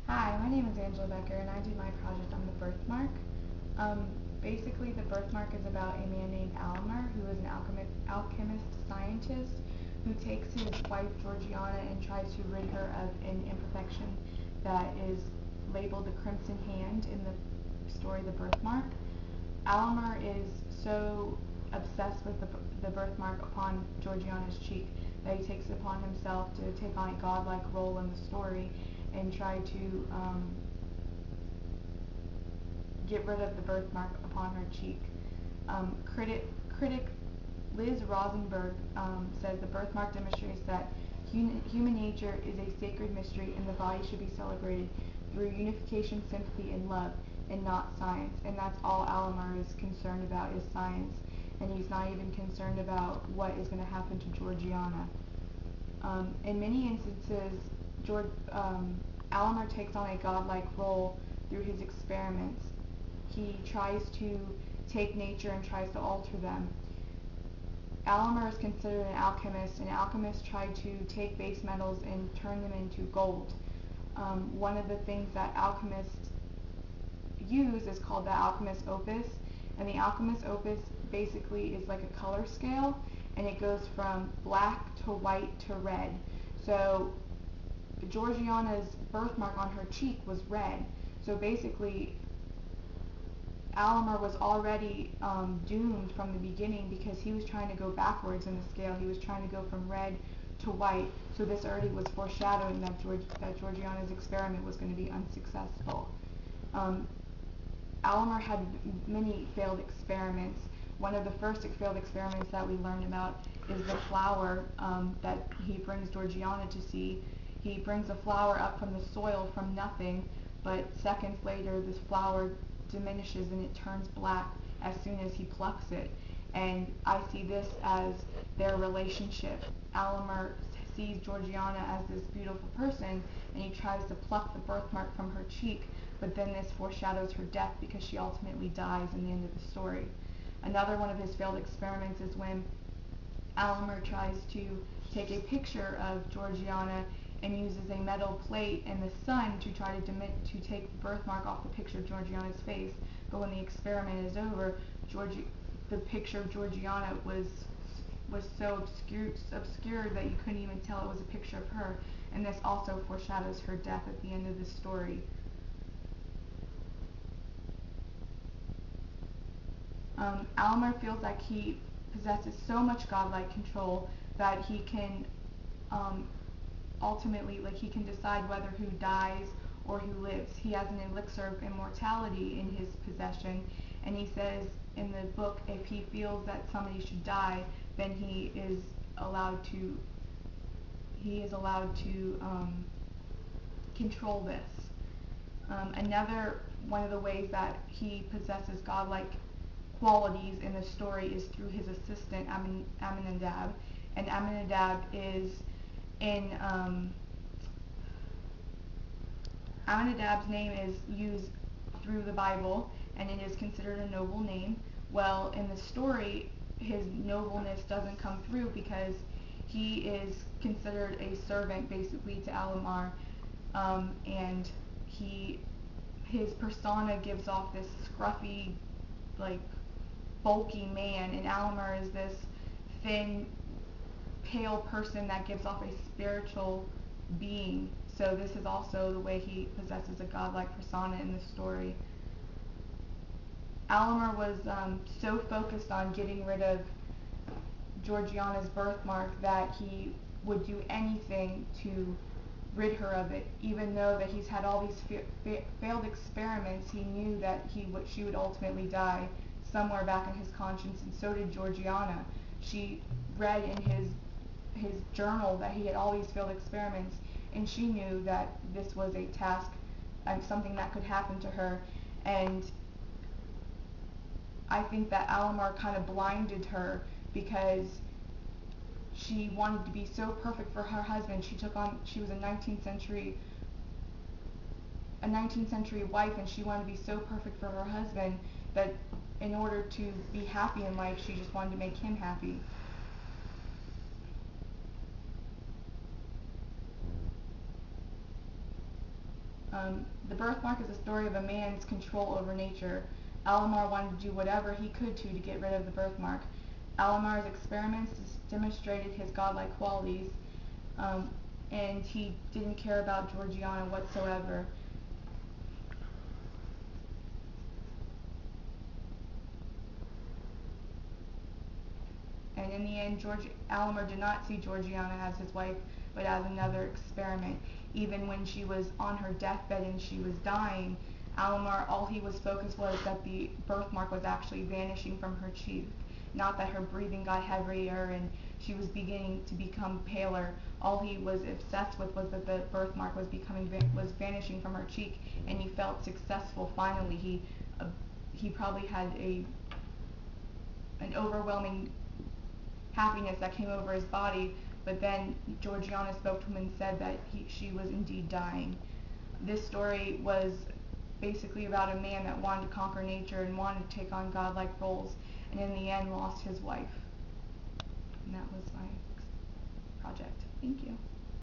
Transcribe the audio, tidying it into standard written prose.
Hi, my name is Angela Becker and I did my project on the birthmark. Basically, the birthmark is about a man named Almer who is an alchemist scientist who takes his wife Georgiana and tries to rid her of an imperfection that is labeled the Crimson Hand in the story The Birthmark. Almer is so obsessed with the birthmark upon Georgiana's cheek that he takes it upon himself to take on a godlike role in the story and try to get rid of the birthmark upon her cheek. Critic Liz Rosenberg says the birthmark demonstrates that human nature is a sacred mystery and the body should be celebrated through unification, sympathy, and love, and not science. And that's all Alomar is concerned about is science. And he's not even concerned about what is going to happen to Georgiana. In many instances, Alomar takes on a godlike role through his experiments. He tries to take nature and tries to alter them. Alomar is considered an alchemist, and alchemists try to take base metals and turn them into gold. One of the things that alchemists use is called the alchemist opus, and the alchemist opus basically is like a color scale, and it goes from black to white to red. So Georgiana's birthmark on her cheek was red. So basically, Alomar was already doomed from the beginning because he was trying to go backwards in the scale. He was trying to go from red to white. So this already was foreshadowing that Georgiana's experiment was going to be unsuccessful. Alomar had many failed experiments. One of the first failed experiments that we learned about is the flower that he brings Georgiana to see. He brings a flower up from the soil from nothing, but seconds later this flower diminishes and it turns black as soon as he plucks it. And I see this as their relationship. Alomar sees Georgiana as this beautiful person and he tries to pluck the birthmark from her cheek, but then this foreshadows her death because she ultimately dies in the end of the story. Another one of his failed experiments is when Alomar tries to take a picture of Georgiana and uses a metal plate and the sun to try to take the birthmark off the picture of Georgiana's face. But when the experiment is over, the picture of Georgiana was so obscured that you couldn't even tell it was a picture of her. And this also foreshadows her death at the end of the story. Alomar feels like he possesses so much godlike control that he can ultimately, like he can decide whether who dies or who lives. He has an elixir of immortality in his possession, and he says in the book if he feels that somebody should die, then he is allowed to control this. Another one of the ways that he possesses godlike qualities in the story is through his assistant Aminadab, and Aminadab is in Aminadab's name is used through the Bible, and it is considered a noble name. Well, in the story, his nobleness doesn't come through because he is considered a servant basically to Alomar, and his persona gives off this scruffy, like bulky man, and Alomar is this thin, pale person that gives off a spiritual being. So this is also the way he possesses a godlike persona in the story. Alomar was so focused on getting rid of Georgiana's birthmark that he would do anything to rid her of it. Even though that he's had all these failed experiments, he knew that she would ultimately die somewhere back in his conscience, and so did Georgiana. She read in his journal that he had all these failed experiments, and she knew that this was a task, something that could happen to her. And I think that Alomar kind of blinded her because she wanted to be so perfect for her husband. She was a 19th century wife, and she wanted to be so perfect for her husband that in order to be happy in life, she just wanted to make him happy. The birthmark is a story of a man's control over nature. Alamar wanted to do whatever he could to get rid of the birthmark. Alamar's experiments demonstrated his godlike qualities, and he didn't care about Georgiana whatsoever. And in the end, Alamar did not see Georgiana as his wife, but as another experiment. Even when she was on her deathbed and she was dying, Alamar, all he was focused was that the birthmark was actually vanishing from her cheek, not that her breathing got heavier and she was beginning to become paler. All he was obsessed with was that the birthmark was vanishing from her cheek, and he felt successful. Finally, he probably had an overwhelming happiness that came over his body, but then Georgiana spoke to him and said that she was indeed dying. This story was basically about a man that wanted to conquer nature and wanted to take on godlike roles, and in the end lost his wife. And that was my project. Thank you.